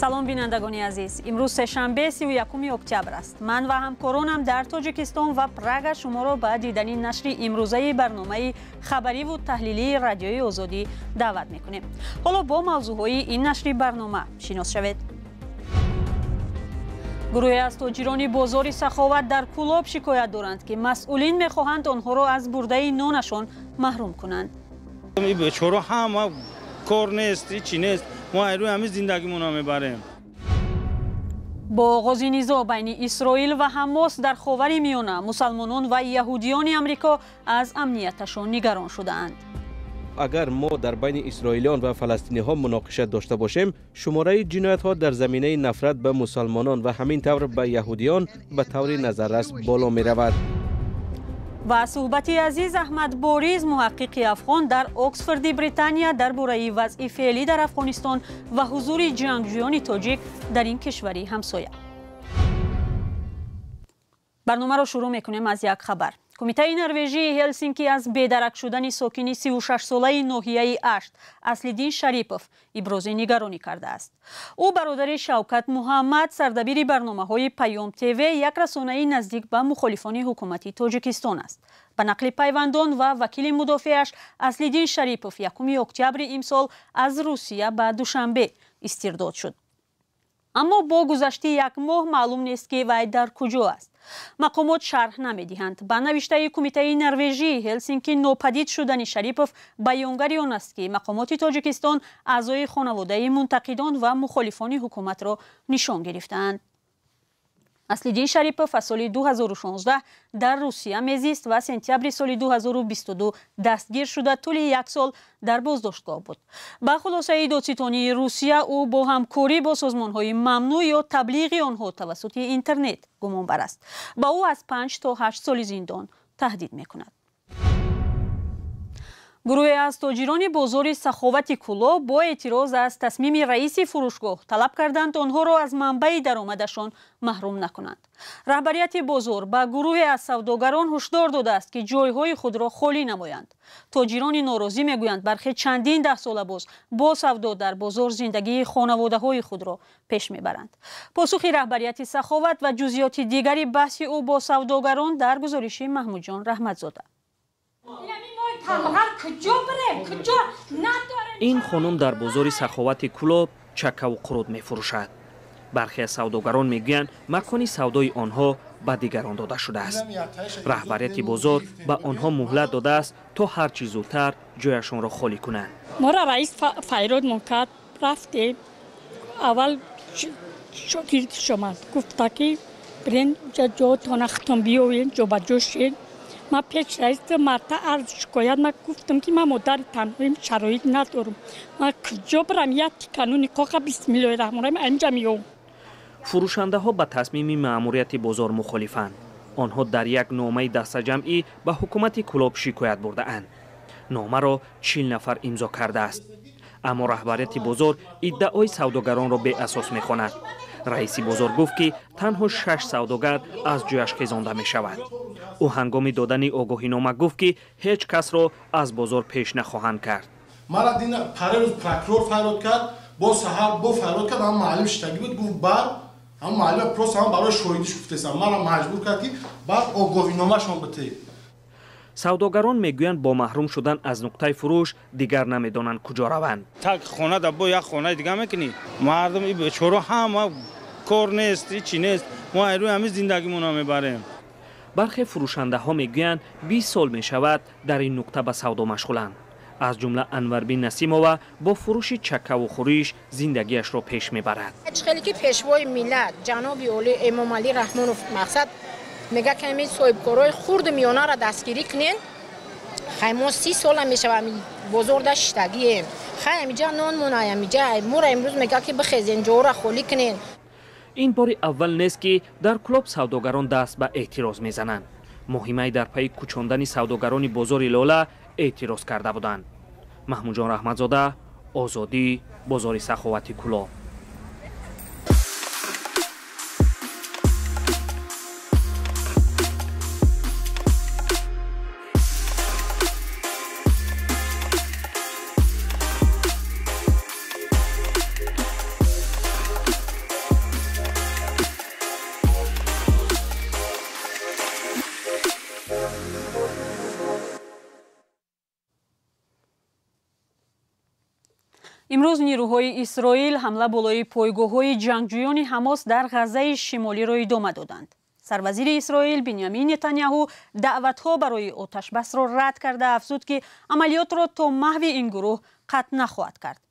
سلام بینندگان عزیز، امروز سه‌شنبه 31 اکتبر است. من و همکارانم در تاجیکستان و پراگ شما را به دیدن نشر امروزه برنامه خبری و تحلیلی رادیوی آزادی دعوت می‌کنیم. حالا با موضوعهای این نشر برنامه شناس شوید. گروهی از تاجران بازار سخاوت در کلاب شکایت دارند که مسئولین می‌خواهند آنها را از برده نانشان محروم کنند. این بیچاره هم کار نیست، چی نیست. ما روی همین زندگیمون رو میبریم. با آغاز نزاع بین اسرائیل و حماس در خاور میانه، مسلمانان و یهودیان آمریکا از امنیتشان نگران شدند. اگر ما در بین اسرائیلیان و فلسطینی ها مناقشه داشته باشیم، شماره جنایت ها در زمینه نفرت به مسلمانان و همین طور به یهودیان به طور نظررس بالا می رود. و صحبتی عزیز احمد بوریز، محقق افغان در اکسفورد بریتانیا، درباره وضع فعلی در افغانستان و حضور جنگجویان تاجیک در این کشوری همسایه. برنامه را شروع میکنیم از یک خبر. کمیته نروژی هلسینکی از بیدرک شدن ساکن 36 ساله ناحیه اشت اصل‌الدین شریپوف ابراز نگرانی کرده است. او برادر شوکت محمد، سردبیر برنامه‌های پیام تیوی، یک رسانه نزدیک به مخالفان حکومتی تاجیکستان است. به نقل پیوندان و وکیل مدافعش، اصل‌الدین شریپوف 1 اکتبر امسال از روسیه به دوشنبه استرداد شد. اما با گذشت یک ماه معلوم نیست که وی در کجا است. مقامات شرح نمی‌دهند. با نوشته کمیته نروژی هلسینکی، ناپدید شدن شریپوف بیانگر آن است که مقامات تاجیکستان اعضای خانواده منتقدان و مخالفان حکومت را نشان گرفتند. اصل‌الدین شریپوف از سال 2016 در روسیه میزیست و سپتامبر سال 2022 دستگیر شده طول 1 سال در بازداشتگاه بود. با خلاصه دادستانی روسیه، او با همکاری با سازمان‌های ممنوع یا تبلیغ آنها توسط اینترنت گمانبر است. با او از 5 تا 8 سال زندان تهدید می‌کند. گروهی از تاجران بازار سخاوت کلاه با اعتراض از تصمیم رئیس فروشگاه طلب کردند آنها را از منبع درآمدشان محروم نکنند. رهبریت بازار به گروهی از سوداگران هشدار داده است که جایهای خود را خالی نمایند. تاجران ناراضی میگویند برخی چندین 10 سال با سودا در بازار زندگی خانواده‌های خود را پیش میبرند. پاسخ رهبریت سخاوت و جزئیات دیگری بحث او با سوداگران در گزارش محمود جان رحمتزاده. این خانم در بازار سخاوت کلاب چکه و قرود می فروشد. برخی از سوداگران می گویند مکان سودای آنها به دیگران داده شده است. رهبریت بازار به آنها مهلت داده است تا هر چه زودتر جایشان را خالی کنند. ما را رئیس فیرود منکر رفتیم. اول شاگرد شما گفت که برین جاتون ختم بیاین جا بجوشین. ما پیش رئیس مرتا عرض شکایت ما گفتم که ما مادر تنهایم، شرایط ندارم. ما کجا برم؟ یک قانونی کاغ بسم الله الرحمن الرحیم اینجا میام. فروشنده ها به تصمیم مأموریت بازار مخالفند. آنها در یک نامه دسته جمعی به حکومت کلاب شکایت برده اند. نامه را 40 نفر امضا کرده است. اما رهبریت بازار ادعای سوداگران را بی اساس می‌خواند. رئیس بازار گفت که تنها 6 سوداگر از جایش خیزانده می شود. او هنگام دادن آگاهینامه گفت که هیچ کس را از بازار پیش نخواهند کرد. مرا دین پروز پروکرور فرود کرد، با سحر با فرود کرد، هم معلم شتگی بود، گفت بعد هم معلم پروس هم برای شهیدیش گفتم. مرا مجبور کرد که بعد آگاهینامه شون بده. سوداگران میگویند با محروم شدن از نقطه فروش دیگر نمیدانند کجا روند. تک خانه دبا یک خانه دیگه میکنی. مردم این بیچاره هم کار نیست، چی نیست. ما روی همین زندگیمون رو میبریم. برخی فروشنده ها میگویند 20 سال می شود در این نقطه به سودا مشغولند. از جمله انوربین نسیمова با فروش چکه و خوریش زندگیش را پیش میبرد. خیلی که پیشوای ملت جناب اولی امام علی رحمانوف مقصد میگه که همین صاحبکارای خرد میانه را دستگیری کنین. خیلی ما 30 سال می شود بازار داشتگیم. خیلی اینجا نان منایم اینجا مورا امروز میگه که بخیزین جا را خالی کنین. این بار اول نیست که در کلاب سوداگران دست به اعتراض میزنند. مهمه در پی کوچاندن سوداگران بازار لاله اعتراض کرده بودند. محمود جان رحمتزاده، آزادی، بازار سخاوت کلاب. امروز نیروهای اسرائیل حمله بالای پایگاه‌های جنگجویان حماس در غزه شمالی را ادامه دادند. سروزیر اسرائیل بنیامین نتانیاهو دعوت‌ها برای آتش بس را رد کرده افزود که عملیات را تا محو این گروه قطع نخواهد کرد.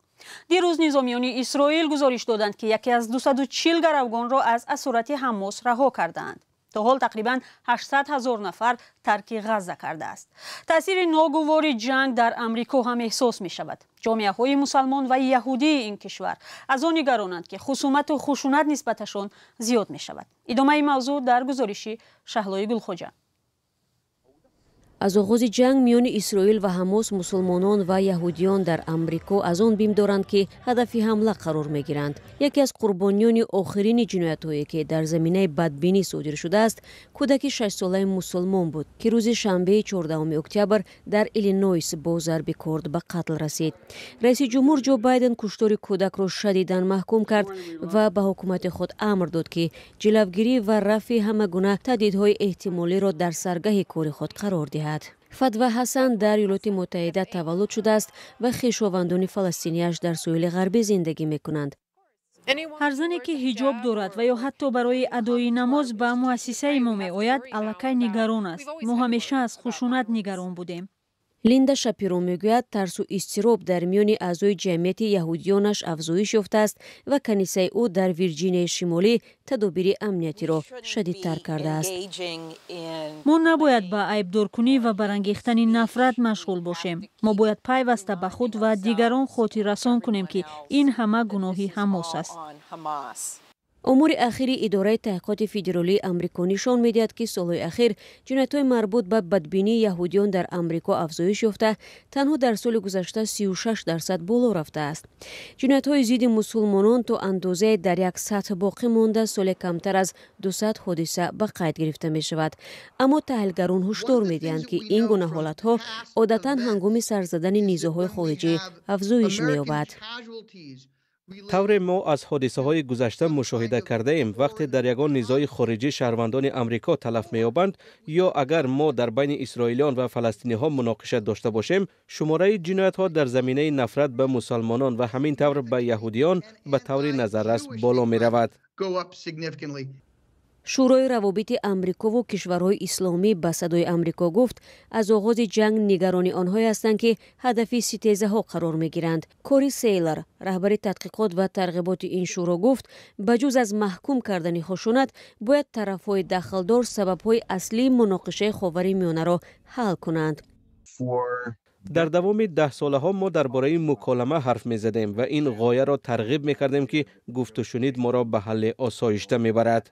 دیروز نظامیان اسرائیل گزارش دادند که یکی از 240 گروگان را از اسارت حماس رها کردند. تا حال تقریباً 800,000 نفر ترک غزه کرده است. تأثیر ناگوار جنگ در امریکا هم احساس می شود. جامعه های مسلمان و یهودی این کشور از آن نگرانند که خصومت و خشونت نسبتشان زیاد می شود. ادامه موضوع در گزارشی شهلای گلخوجه. از آغاز جنگ میان اسرائیل و حماس مسلمانان و یهودیان در امریکا از آن بیم دارند که هدف حمله قرار میگیرند. یکی از قربانیان آخرین جنایت‌هایی که در زمینه بدبینی صادر شده است، کودک 6 ساله مسلمان بود که روز شنبه 14 اکتبر در ایلینویس با ضرب کارد به قتل رسید. رئیس جمهور جو بایدن کشتار کودک را شدیداً محکوم کرد و به حکومت خود امر داد که جلوگیری و رفع همه گونه تهدیدهای احتمالی را در سرگاه کار خود قرار دهد. فدوه حسن در ایالات متحده تولد شده است و خویشاوندان فلسطینیش در ساحل غربی زندگی می‌کنند. هر زنی که حجاب دارد و یا حتی برای ادای نماز به مؤسسه ما می‌آید الکی نگران است. ما همیشه از خشونت نگران بودیم. لیندا شاپیرو میگوید ترس و اضطراب در میان اعضای جمعیت یهودیانش افزایش یافته است و کنیسه او در ویرجینیا شمالی تدابیر امنیتی را شدیدتر کرده است. ما نباید به عیب‌دارکنی و برانگیختن نفرت مشغول باشیم. ما باید پیوسته به خود و دیگران خاطر رسان کنیم که این همه گناهی حماس است. امور اخیر اداره تحقیقات فدرالی آمریکا نشان می‌دهد که سالهای اخیر جنایت‌های مربوط به بدبینی یهودیان در آمریکا افزایش یافته، تنها در سال گذشته 36% بالا رفته است. جنایت‌های ضد مسلمانان تا اندازه در یک سطح باقی مانده سال کمتر از 200 حادثه به قید گرفته می‌شود. اما تحلیلگران هشدار می‌دهند که این گونه حالت‌ها عادتاً هنگام سر زدن نیزه‌های خارجی افزایش می‌یابد. طور ما از حادثه های گذشته مشاهده کرده ایم وقتی در یگان نیزهای خارجی شهروندان امریکا تلف می‌یابند یا اگر ما در بین اسرائیلیان و فلسطینی ها مناقشه داشته باشیم، شماره جنایت ها در زمینه نفرت به مسلمانان و همین طور به یهودیان به طور نظررس بالا می رود. شورای روابط امریکا و کشورهای اسلامی به صدای امریکا گفت از آغاز جنگ نگران آنهایی هستند که هدف ستیزه ها قرار می گیرند. کوری سیلر، رهبر تحقیقات و ترغیبات این شورا گفت بجز از محکوم کردن خشونت باید طرفهای دخلدار سببهای اصلی مناقشه خاورمیانه را حل کنند. در دوام 10 ساله ها ما درباره مکالمه حرف می زدیم و این غایه را ترغیب می کردیم که گفت و شنید ما را به حل آسایشته می برد.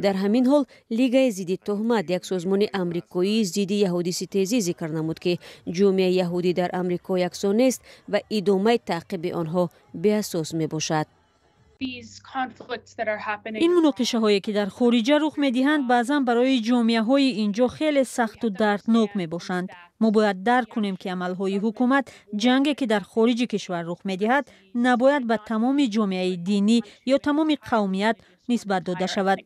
در همین حال لیگ ضد تهمت، یک سازمان آمریکایی ضد یهودی ستیزی ذکر نمود که جامعه یهودی در آمریکا یکسان نیست و ادامه تعقیب آنها بی‌اساس می باشد. این مناقشه هایی که در خارج رخ می دهند بعضا برای جامعه های اینجا خیلی سخت و دردناک می باشند. ما باید درک کنیم که عمل های حکومت جنگی که در خارج کشور رخ می دهد نباید به تمام جامعه دینی یا تمام قومیت نسبت داده شود.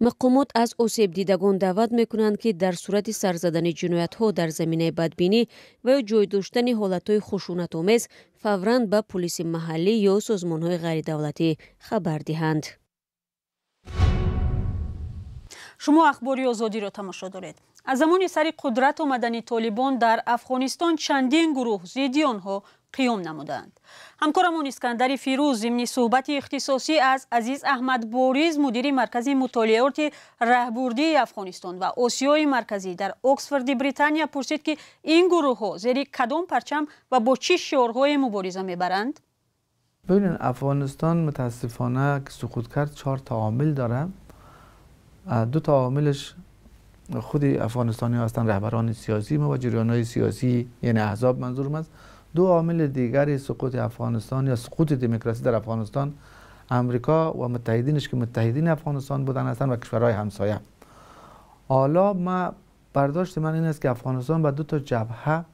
مقامات از آسیب دیدگان دعوت میکنند که در صورت سر زدن جنایت ها در زمینه بدبینی و یا جای داشتن حالت های خشونت آمیز فوراً به پلیس محلی یا سازمان های غیر دولتی خبر دهند. شما اخباری آزادی را تماشا دارید. از زمان سر قدرت آمدن طالبان در افغانستان چندین گروه ضد آنها قیام نمودند. همکارمون اسکندر فیروز ضمن صحبت اختصاصی از عزیز احمد باریز مدیر مرکز مطالعات راهبردی افغانستان و آسیای مرکزی در اکسفورد بریتانیا پرسید که این گروه ها زیر کدام پرچم و با چه شعارهای مبارزه میبرند؟ ببینید افغانستان متاسفانه که سقوط کرد 4 تا عامل داره. 2 تا عاملش خود افغانستانی هستند، رهبران سیاسی و جریان‌های سیاسی، یعنی احزاب منظورم است. 2 عامل دیگری سقوط افغانستان یا سقوط دموکراسی در افغانستان امریکا و متحدینش که متحدین افغانستان بودن هستند و کشورهای همسایه. حالا برداشت من این است که افغانستان به 2 تا جبهه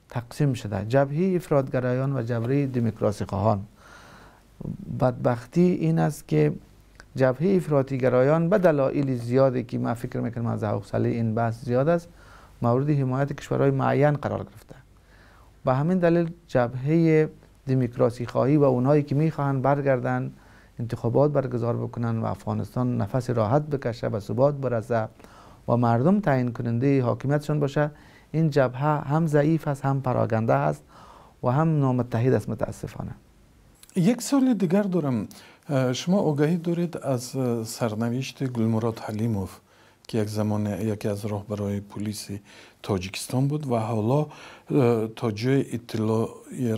تقسیم شده، جبهه افراطگرایان و جبهه دموکراسی خواهان. بدبختی این است که جبهه افراطیگرایان به دلایل زیادی که من فکر میکنم از حوصله این بحث زیاد است مورد حمایت کشورهای معین قرار گرفته به همین دلیل جبهه دموکراسی خواهی و اونهایی که میخواهند برگردن انتخابات برگزار بکنن و افغانستان نفس راحت بکشه و ثبات برسه و مردم تعیین کننده حاکمیتشون باشه، این جبهه هم ضعیف است، هم پراگنده است و هم نامتحد است متاسفانه. یک سوال دیگر دارم. شما آگاهی دارید از سرنوشت گلمراد حلیموف که یک زمان یکی از راهبرای پلیس تاجیکستان بود و حالا تا جای اطلاع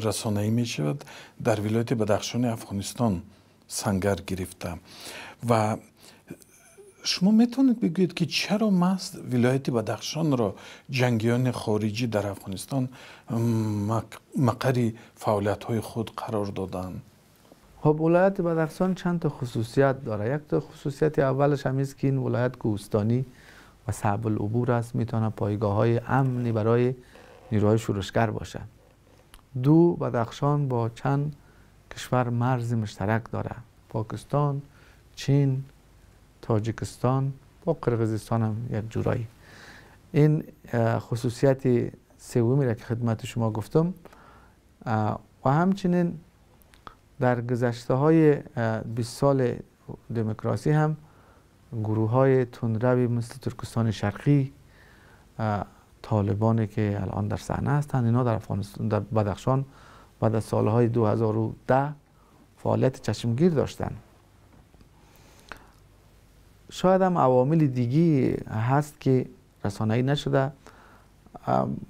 رسانه‌ای می شود در ولایت بدخشان افغانستان سنگر گرفته. و شما میتونید بگویید که چرا محض ولایت بدخشان را جنگیان خارجی در افغانستان مقر فعالیت‌های خود قرار دادند؟ خب ولایت بدخشان چند تا خصوصیت داره. یک تا خصوصیت اولش هم است که این ولایت کوهستانی و صعب العبور است، میتونه پایگاه‌های امنی برای نیروهای شورشگر باشه. دو، بدخشان با چند کشور مرز مشترک داره، پاکستان، چین، تاجیکستان با قرقیزستان هم یک جورایی. این خصوصیت سومی را که خدمت شما گفتم. و همچنین در گذشته های 20 سال دموکراسی هم گروه های تندروی مثل ترکستان شرقی، طالبانی که الان در صحنه هستند، اینا در افغانستان، در بدخشان بعد از سالهای 2010 فعالیت چشمگیر داشتند. شاید هم عوامل دیگی هست که رسانه‌ای نشده.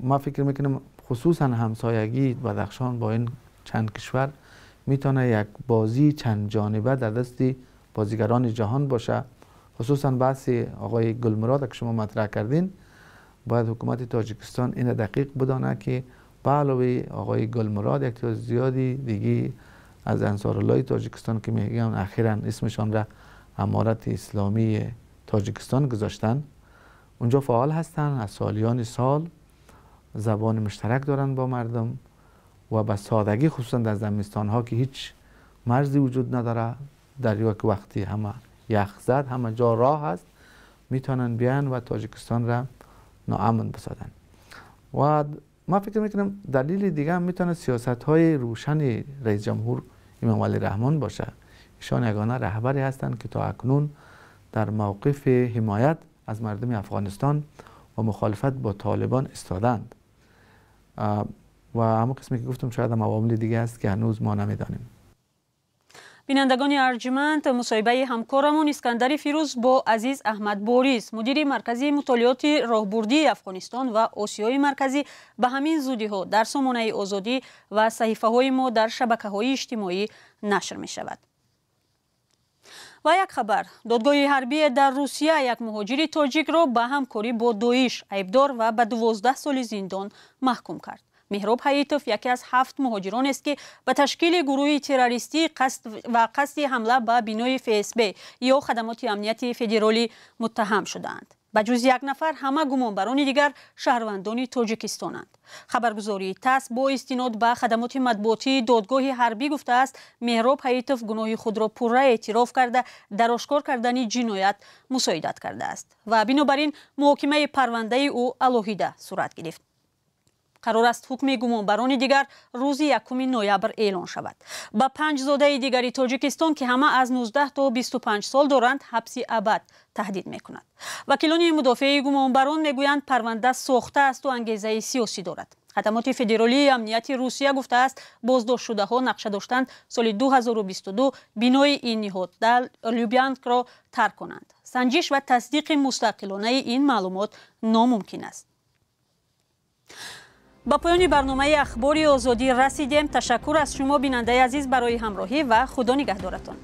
ما فکر میکنم خصوصا همسایگی بدخشان با این چند کشور میتونه یک بازی چند جانبه در دست بازیگران جهان باشه. خصوصا بحث آقای گلمراد که شما مطرح کردین، باید حکومت تاجیکستان این دقیق بدانه که به علاوه آقای گلمراد یک تعداد زیادی دیگه از انصارالله تاجیکستان که میگن اخیراً اسمشان را امارت اسلامی تاجیکستان گذاشتن، اونجا فعال هستن، از سالیان سال زبان مشترک دارن با مردم و به سادگی، خصوصا در زمستان ها که هیچ مرزی وجود نداره، دریا که وقتی همه یخ زد همه جا راه هست، میتونن بیان و تاجیکستان را ناامن بسازن. و ما فکر میکنم دلیل دیگه هم میتونه سیاست های روشن رئیس جمهور امام علی رحمان باشه. ایشان یگانه رهبری هستند که تا اکنون در موقف حمایت از مردم افغانستان و مخالفت با طالبان استادند. و همون قسمی که گفتم شاید هم عوامل دیگه است که هنوز ما نمیدانیم. بینندگان ارجمند، مصاحبه همکارمون اسکندر فیروز با عزیز احمد بوریس، مدیر مرکزی مطالعات راهبردی افغانستان و آسیای مرکزی، به همین زودی ها در سامانه آزادی و صحیفه های ما در شبکه های اجتماعی نشر می شود. و یک خبر، دادگاه حربی در روسیه یک مهاجر تاجیک را به همکاری با داعش ایبدار و به 12 سال زندان محکوم کرد. مهراب حییتوف یکی از 7 مهاجران است که به تشکیل گروه تروریستی قصد حمله به بینای FSB یا خدمات امنیتی فدرالی متهم شدند. به جز یک نفر همه گمانبران دیگر شهروندان تاجیکستانند. خبرگزاری تاس با استناد به خدمات مطبوعاتی دادگاه حربی گفته است مهراب حییتوف گناه خود را پرره اعتراف کرده در آشکار کردن جنایت مساعدت کرده است و بنابراین محاکمه پرونده او علیحده صورت گرفت. قرار است حکم گمانبران دیگر روز 1 نوامبر اعلان شود. با 5 زاده دیگری تاجیکستان که همه از 19 تا 25 سال دارند حبس ابد تهدید می‌کند. وکیلان مدافع گمانبران میگویند پرونده ساخته است و انگیزه سیاسی دارد. خدمات فدرالی امنیتی روسیه گفته است بازداشت شده ها نقشه داشتند سال 2022 بینای این نهاد در لوبیانسک را ترک کنند. سنجش و تصدیق مستقلانه این معلومات ناممکن است. با پایان برنامه اخباری آزادی رسیدیم. تشکر از شما بیننده عزیز برای همراهی و خدا نگهدارتان.